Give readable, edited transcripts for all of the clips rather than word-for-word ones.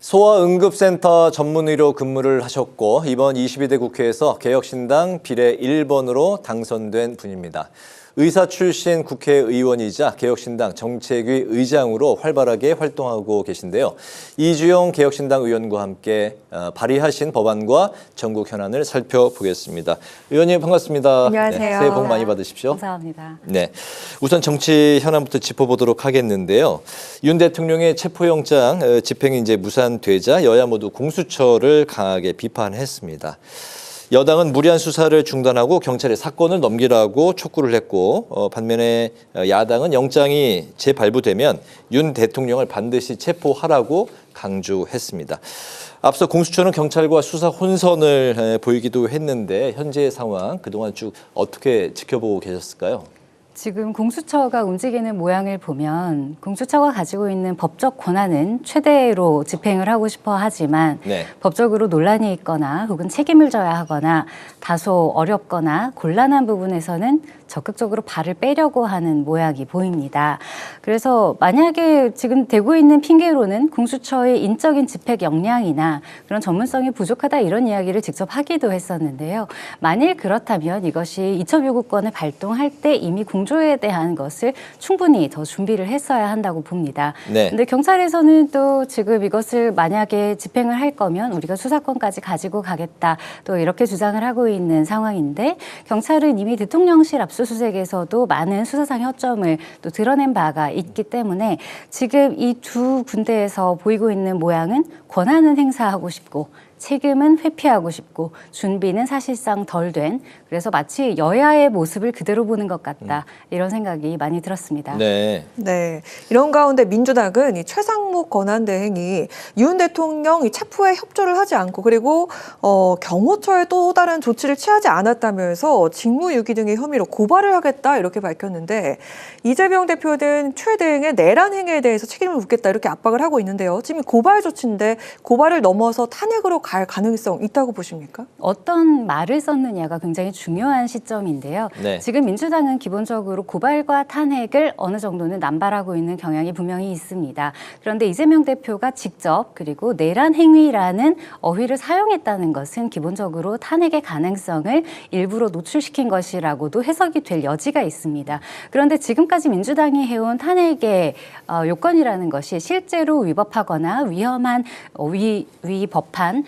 소아응급센터 전문의로 근무를 하셨고 이번 22대 국회에서 개혁신당 비례 1번으로 당선된 분입니다. 의사 출신 국회의원이자 개혁신당 정책위 의장으로 활발하게 활동하고 계신데요. 이주영 개혁신당 의원과 함께 발의하신 법안과 전국 현안을 살펴보겠습니다. 의원님 반갑습니다. 안녕하세요. 네, 새해 복 많이 받으십시오. 감사합니다. 네, 우선 정치 현안부터 짚어보도록 하겠는데요. 윤 대통령의 체포영장 집행이 이제 무산되자 여야 모두 공수처를 강하게 비판했습니다. 여당은 무리한 수사를 중단하고 경찰에 사건을 넘기라고 촉구를 했고 반면에 야당은 영장이 재발부되면 윤 대통령을 반드시 체포하라고 강조했습니다. 앞서 공수처는 경찰과 수사 혼선을 보이기도 했는데 현재의 상황 그동안 쭉 어떻게 지켜보고 계셨을까요? 지금 공수처가 움직이는 모양을 보면 공수처가 가지고 있는 법적 권한은 최대로 집행을 하고 싶어 하지만 법적으로 논란이 있거나 혹은 책임을 져야 하거나 다소 어렵거나 곤란한 부분에서는 적극적으로 발을 빼려고 하는 모양이 보입니다. 그래서 만약에 지금 되고 있는 핑계로는 공수처의 인적인 집행 역량이나 그런 전문성이 부족하다 이런 이야기를 직접 하기도 했었는데요. 만일 그렇다면 이것이 이첩 요구권을 발동할 때 이미 공조에 대한 것을 충분히 더 준비를 했어야 한다고 봅니다. 그런데 경찰에서는 또 지금 이것을 만약에 집행을 할 거면 우리가 수사권까지 가지고 가겠다 또 이렇게 주장을 하고 있는 상황인데 경찰은 이미 대통령실 압수수색에서도 많은 수사상 허점을 또 드러낸 바가 있기 때문에 지금 이 두 군데에서 보이고 있는 모양은 권한은 행사하고 싶고 책임은 회피하고 싶고 준비는 사실상 덜 된 그래서 마치 여야의 모습을 그대로 보는 것 같다 이런 생각이 많이 들었습니다. 네. 이런 가운데 민주당은 이 최상목 권한대행이 윤 대통령 이 체포에 협조를 하지 않고 그리고 경호처에 또 다른 조치를 취하지 않았다면서 직무유기 등의 혐의로 고발을 하겠다 이렇게 밝혔는데 이재명 대표는 최 대행의 내란 행위에 대해서 책임을 묻겠다 이렇게 압박을 하고 있는데요. 지금 고발 조치인데 고발을 넘어서 탄핵으로 갈 가능성 있다고 보십니까? 어떤 말을 썼느냐가 굉장히 중요한 시점인데요. 지금 민주당은 기본적으로 고발과 탄핵을 어느 정도는 남발하고 있는 경향이 분명히 있습니다. 그런데 이재명 대표가 직접 그리고 내란 행위라는 어휘를 사용했다는 것은 기본적으로 탄핵의 가능성을 일부러 노출시킨 것이라고도 해석이 될 여지가 있습니다. 그런데 지금까지 민주당이 해온 탄핵의 요건이라는 것이 실제로 위법하거나 위험한 위법한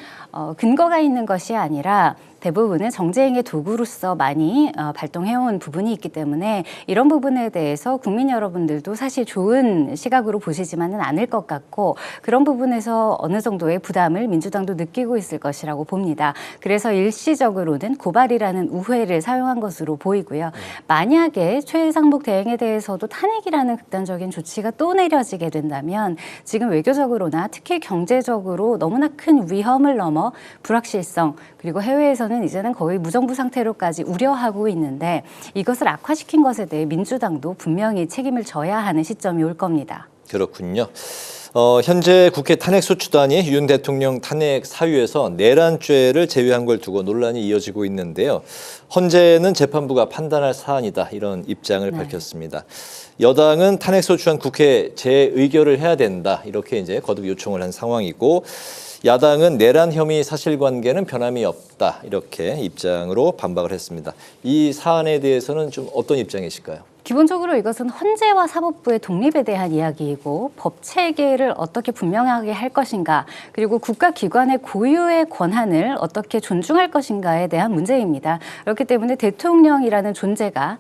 근거가 있는 것이 아니라 대부분은 정쟁의 도구로서 많이 발동해온 부분이 있기 때문에 이런 부분에 대해서 국민 여러분들도 사실 좋은 시각으로 보시지만은 않을 것 같고 그런 부분에서 어느 정도의 부담을 민주당도 느끼고 있을 것이라고 봅니다. 그래서 일시적으로는 고발이라는 우회를 사용한 것으로 보이고요. 만약에 최상목 대행에 대해서도 탄핵이라는 극단적인 조치가 또 내려지게 된다면 지금 외교적으로나 특히 경제적으로 너무나 큰 위험을 넘어 불확실성 그리고 해외에서는 이제는 거의 무정부 상태로까지 우려하고 있는데 이것을 악화시킨 것에 대해 민주당도 분명히 책임을 져야 하는 시점이 올 겁니다. 그렇군요. 현재 국회 탄핵소추단이 윤 대통령 탄핵 사유에서 내란죄를 제외한 걸 두고 논란이 이어지고 있는데요. 헌재는 재판부가 판단할 사안이다 이런 입장을 밝혔습니다. 여당은 탄핵소추안 국회 재의결을 해야 된다 이렇게 이제 거듭 요청을 한 상황이고 야당은 내란 혐의 사실관계는 변함이 없다 이렇게 입장으로 반박을 했습니다. 이 사안에 대해서는 좀 어떤 입장이실까요? 기본적으로 이것은 헌재와 사법부의 독립에 대한 이야기이고 법 체계를 어떻게 분명하게 할 것인가 그리고 국가기관의 고유의 권한을 어떻게 존중할 것인가에 대한 문제입니다. 그렇기 때문에 대통령이라는 존재가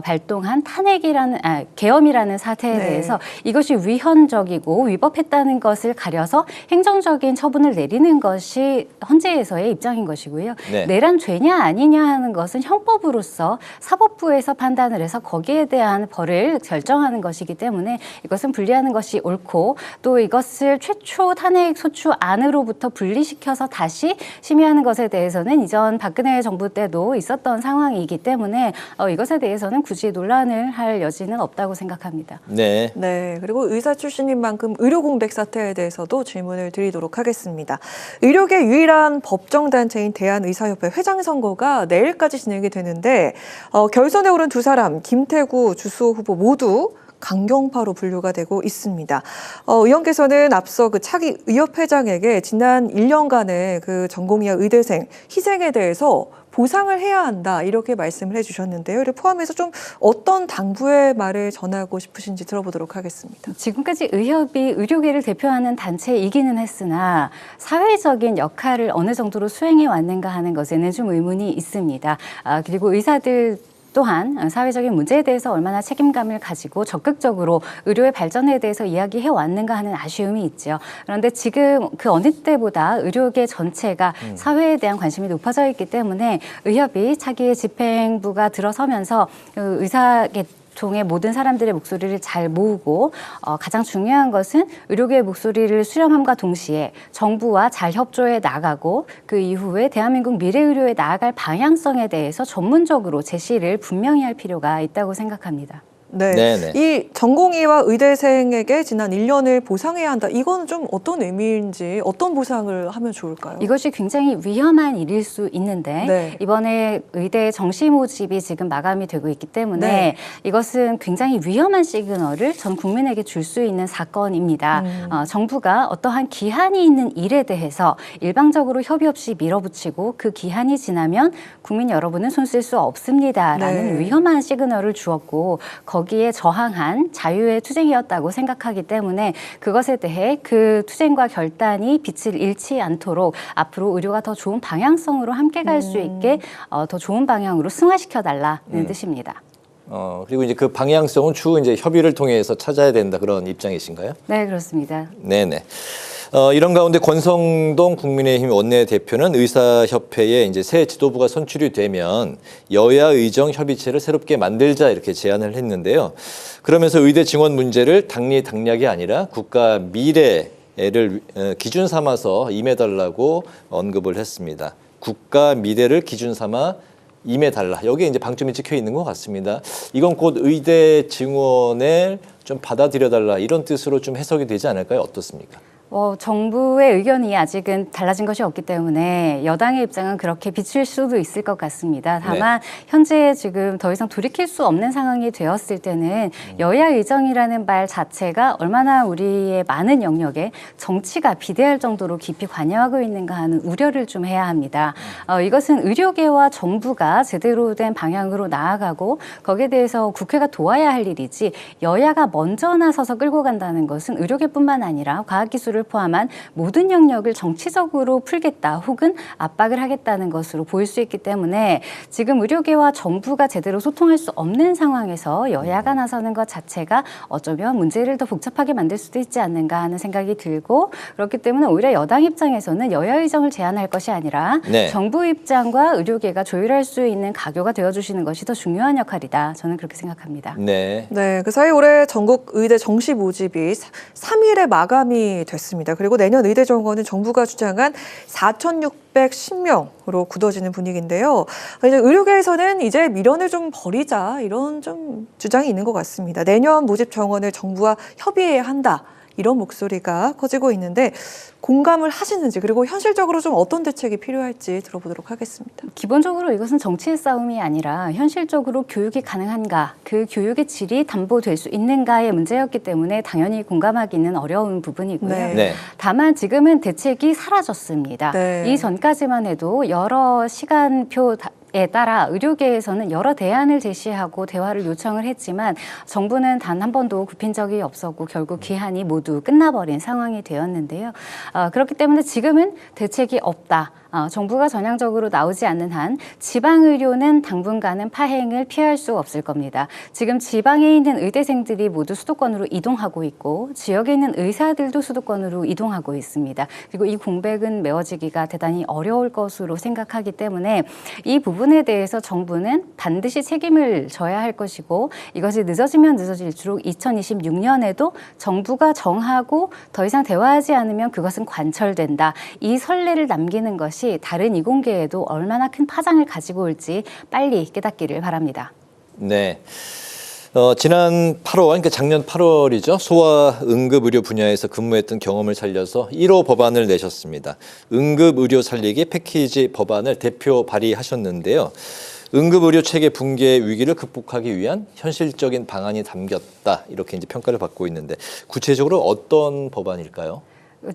발동한 탄핵이라는 계엄이라는 사태에 대해서 이것이 위헌적이고 위법했다는 것을 가려서 행정적인 처분을 내리는 것이 헌재에서의 입장인 것이고요. 내란죄냐 아니냐 하는 것은 형법으로서 사법부에서 판단을 해서 거기에 대한 벌을 결정하는 것이기 때문에 이것은 분리하는 것이 옳고 또 이것을 최초 탄핵 소추 안으로부터 분리시켜서 다시 심의하는 것에 대해서는 이전 박근혜 정부 때도 있었던 상황이기 때문에 이것에 대해서는 굳이 논란을 할 여지는 없다고 생각합니다. 그리고 의사 출신인 만큼 의료 공백 사태에 대해서도 질문을 드리도록 하겠습니다. 의료계 유일한 법정단체인 대한의사협회 회장 선거가 내일까지 진행이 되는데 결선에 오른 두 사람 김태구 주수호 후보 모두 강경파로 분류가 되고 있습니다. 의원께서는 앞서 그 차기 의협회장에게 지난 1년간의 그 전공의와 의대생 희생에 대해서 보상을 해야 한다 이렇게 말씀을 해주셨는데요. 이를 포함해서 좀 어떤 당부의 말을 전하고 싶으신지 들어보도록 하겠습니다. 지금까지 의협이 의료계를 대표하는 단체이기는 했으나 사회적인 역할을 어느 정도로 수행해 왔는가 하는 것에는 좀 의문이 있습니다. 그리고 의사들 또한 사회적인 문제에 대해서 얼마나 책임감을 가지고 적극적으로 의료의 발전에 대해서 이야기해 왔는가 하는 아쉬움이 있죠. 그런데 지금 그 어느 때보다 의료계 전체가 사회에 대한 관심이 높아져 있기 때문에 의협이 차기 집행부가 들어서면서 의사계 종의 모든 사람들의 목소리를 잘 모으고 가장 중요한 것은 의료계의 목소리를 수렴함과 동시에 정부와 잘 협조해 나가고 그 이후에 대한민국 미래의료에 나아갈 방향성에 대해서 전문적으로 제시를 분명히 할 필요가 있다고 생각합니다. 네. 네네. 이 전공의와 의대생에게 지난 1년을 보상해야 한다. 이건 좀 어떤 의미인지 어떤 보상을 하면 좋을까요? 이것이 굉장히 위험한 일일 수 있는데 네. 이번에 의대 정시 모집이 지금 마감이 되고 있기 때문에 네. 이것은 굉장히 위험한 시그널을 전 국민에게 줄 수 있는 사건입니다. 정부가 어떠한 기한이 있는 일에 대해서 일방적으로 협의 없이 밀어붙이고 그 기한이 지나면 국민 여러분은 손 쓸 수 없습니다라는 네. 위험한 시그널을 주었고 거기에 저항한 자유의 투쟁이었다고 생각하기 때문에 그것에 대해 그 투쟁과 결단이 빛을 잃지 않도록 앞으로 의료가 더 좋은 방향성으로 함께 갈 수 있게 더 좋은 방향으로 승화시켜달라는 뜻입니다. 그리고 이제 그 방향성은 추후 이제 협의를 통해서 찾아야 된다 그런 입장이신가요? 네, 그렇습니다. 네네. 이런 가운데 권성동 국민의힘 원내대표는 의사협회에 이제 새 지도부가 선출이 되면 여야 의정 협의체를 새롭게 만들자 이렇게 제안을 했는데요. 그러면서 의대 증원 문제를 당리당략이 아니라 국가 미래를 기준 삼아서 임해달라고 언급을 했습니다. 국가 미래를 기준 삼아 임해달라. 여기에 이제 방점이 찍혀 있는 것 같습니다. 이건 곧 의대 증원을 좀 받아들여달라 이런 뜻으로 좀 해석이 되지 않을까요? 어떻습니까? 정부의 의견이 아직은 달라진 것이 없기 때문에 여당의 입장은 그렇게 비칠 수도 있을 것 같습니다. 다만 현재 지금 더 이상 돌이킬 수 없는 상황이 되었을 때는 여야 의정이라는 말 자체가 얼마나 우리의 많은 영역에 정치가 비대할 정도로 깊이 관여하고 있는가 하는 우려를 좀 해야 합니다. 이것은 의료계와 정부가 제대로 된 방향으로 나아가고 거기에 대해서 국회가 도와야 할 일이지 여야가 먼저 나서서 끌고 간다는 것은 의료계뿐만 아니라 과학기술을 포함한 모든 영역을 정치적으로 풀겠다 혹은 압박을 하겠다는 것으로 보일 수 있기 때문에 지금 의료계와 정부가 제대로 소통할 수 없는 상황에서 여야가 나서는 것 자체가 어쩌면 문제를 더 복잡하게 만들 수도 있지 않는가 하는 생각이 들고 그렇기 때문에 오히려 여당 입장에서는 여야 의정을 제안할 것이 아니라 정부 입장과 의료계가 조율할 수 있는 가교가 되어주시는 것이 더 중요한 역할이다. 저는 그렇게 생각합니다. 네, 그 사이 올해 전국 의대 정시 모집이 3일에 마감이 됐습니다. 그리고 내년 의대 정원은 정부가 주장한 4,610명으로 굳어지는 분위기인데요. 이제 의료계에서는 이제 미련을 좀 버리자 이런 좀 주장이 있는 것 같습니다. 내년 모집 정원을 정부와 협의해야 한다. 이런 목소리가 커지고 있는데 공감을 하시는지 그리고 현실적으로 좀 어떤 대책이 필요할지 들어보도록 하겠습니다. 기본적으로 이것은 정치의 싸움이 아니라 현실적으로 교육이 가능한가, 그 교육의 질이 담보될 수 있는가의 문제였기 때문에 당연히 공감하기는 어려운 부분이고요. 다만 지금은 대책이 사라졌습니다. 이전까지만 해도 여러 시간표 에 따라 의료계에서는 여러 대안을 제시하고 대화를 요청을 했지만 정부는 단 한 번도 굽힌 적이 없었고 결국 기한이 모두 끝나버린 상황이 되었는데요. 그렇기 때문에 지금은 대책이 없다. 정부가 전향적으로 나오지 않는 한 지방의료는 당분간은 파행을 피할 수 없을 겁니다. 지금 지방에 있는 의대생들이 모두 수도권으로 이동하고 있고 지역에 있는 의사들도 수도권으로 이동하고 있습니다. 그리고 이 공백은 메워지기가 대단히 어려울 것으로 생각하기 때문에 이 부분에 대해서 정부는 반드시 책임을 져야 할 것이고 이것이 늦어지면 늦어질수록 2026년에도 정부가 정하고 더 이상 대화하지 않으면 그것은 관철된다. 이 선례를 남기는 것이 다른 이공계에도 얼마나 큰 파장을 가지고 올지 빨리 깨닫기를 바랍니다. 네. 지난 8월, 그러니까 작년 8월이죠. 소아 응급의료 분야에서 근무했던 경험을 살려서 1호 법안을 내셨습니다. 응급의료 살리기 패키지 법안을 대표 발의하셨는데요. 응급의료 체계 붕괴 위기를 극복하기 위한 현실적인 방안이 담겼다. 이렇게 이제 평가를 받고 있는데 구체적으로 어떤 법안일까요?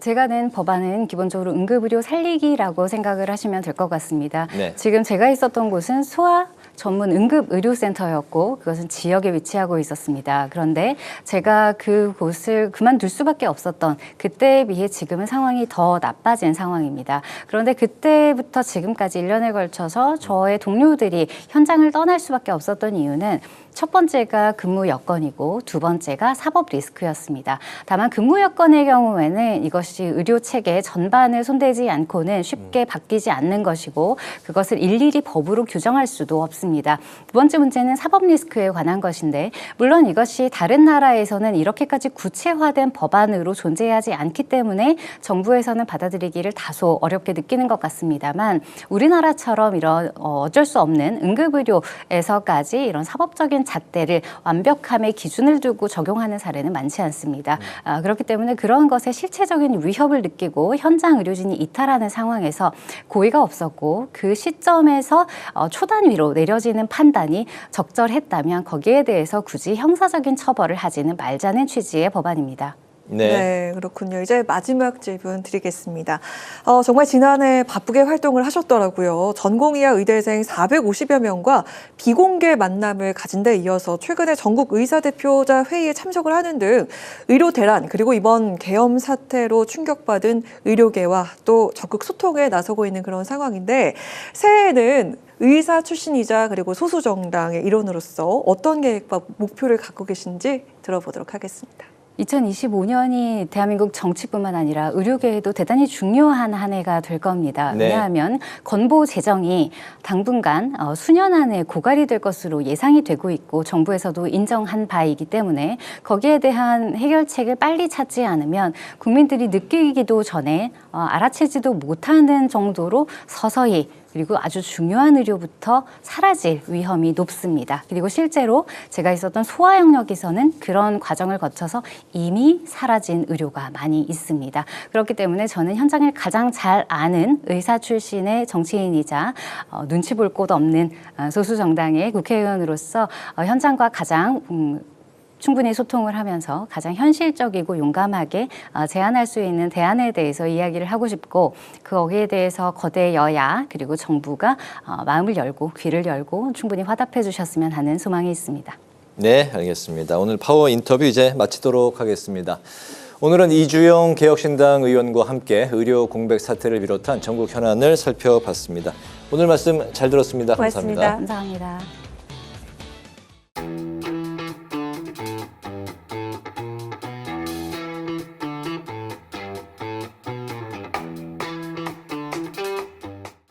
제가 낸 법안은 기본적으로 응급의료 살리기라고 생각을 하시면 될 것 같습니다. 네. 지금 제가 있었던 곳은 소아 전문 응급의료센터였고 그것은 지역에 위치하고 있었습니다. 그런데 제가 그곳을 그만둘 수밖에 없었던 그때에 비해 지금은 상황이 더 나빠진 상황입니다. 그런데 그때부터 지금까지 1년에 걸쳐서 저의 동료들이 현장을 떠날 수밖에 없었던 이유는 첫 번째가 근무 여건이고 두 번째가 사법 리스크였습니다. 다만 근무 여건의 경우에는 이것이 의료 체계 전반을 손대지 않고는 쉽게 바뀌지 않는 것이고 그것을 일일이 법으로 규정할 수도 없습니다. 두 번째 문제는 사법 리스크에 관한 것인데 물론 이것이 다른 나라에서는 이렇게까지 구체화된 법안으로 존재하지 않기 때문에 정부에서는 받아들이기를 다소 어렵게 느끼는 것 같습니다만 우리나라처럼 이런 어쩔 수 없는 응급의료에서까지 이런 사법적인 잣대를 완벽함의 기준을 두고 적용하는 사례는 많지 않습니다. 그렇기 때문에 그런 것에 실체적인 위협을 느끼고 현장 의료진이 이탈하는 상황에서 고의가 없었고 그 시점에서 초단위로 내려지는 판단이 적절했다면 거기에 대해서 굳이 형사적인 처벌을 하지는 말자는 취지의 법안입니다. 네, 그렇군요. 이제 마지막 질문 드리겠습니다. 정말 지난해 바쁘게 활동을 하셨더라고요. 전공의학 의대생 450여 명과 비공개 만남을 가진 데 이어서 최근에 전국 의사대표자 회의에 참석을 하는 등 의료 대란 그리고 이번 계엄 사태로 충격받은 의료계와 또 적극 소통에 나서고 있는 그런 상황인데 새해에는 의사 출신이자 그리고 소수 정당의 일원으로서 어떤 계획과 목표를 갖고 계신지 들어보도록 하겠습니다. 2025년이 대한민국 정치뿐만 아니라 의료계에도 대단히 중요한 한 해가 될 겁니다. 네. 왜냐하면 건보 재정이 당분간 수년 안에 고갈이 될 것으로 예상이 되고 있고 정부에서도 인정한 바이기 때문에 거기에 대한 해결책을 빨리 찾지 않으면 국민들이 느끼기도 전에 알아채지도 못하는 정도로 서서히 그리고 아주 중요한 의료부터 사라질 위험이 높습니다. 그리고 실제로 제가 있었던 소아 영역에서는 그런 과정을 거쳐서 이미 사라진 의료가 많이 있습니다. 그렇기 때문에 저는 현장을 가장 잘 아는 의사 출신의 정치인이자 눈치 볼 곳 없는 소수 정당의 국회의원으로서 현장과 가장 충분히 소통을 하면서 가장 현실적이고 용감하게 제안할 수 있는 대안에 대해서 이야기를 하고 싶고 거기에 대해서 거대 여야 그리고 정부가 마음을 열고 귀를 열고 충분히 화답해 주셨으면 하는 소망이 있습니다. 네, 알겠습니다. 오늘 파워 인터뷰 이제 마치도록 하겠습니다. 오늘은 이주영 개혁신당 의원과 함께 의료 공백 사태를 비롯한 전국 현안을 살펴봤습니다. 오늘 말씀 잘 들었습니다. 고맙습니다. 감사합니다. 감사합니다.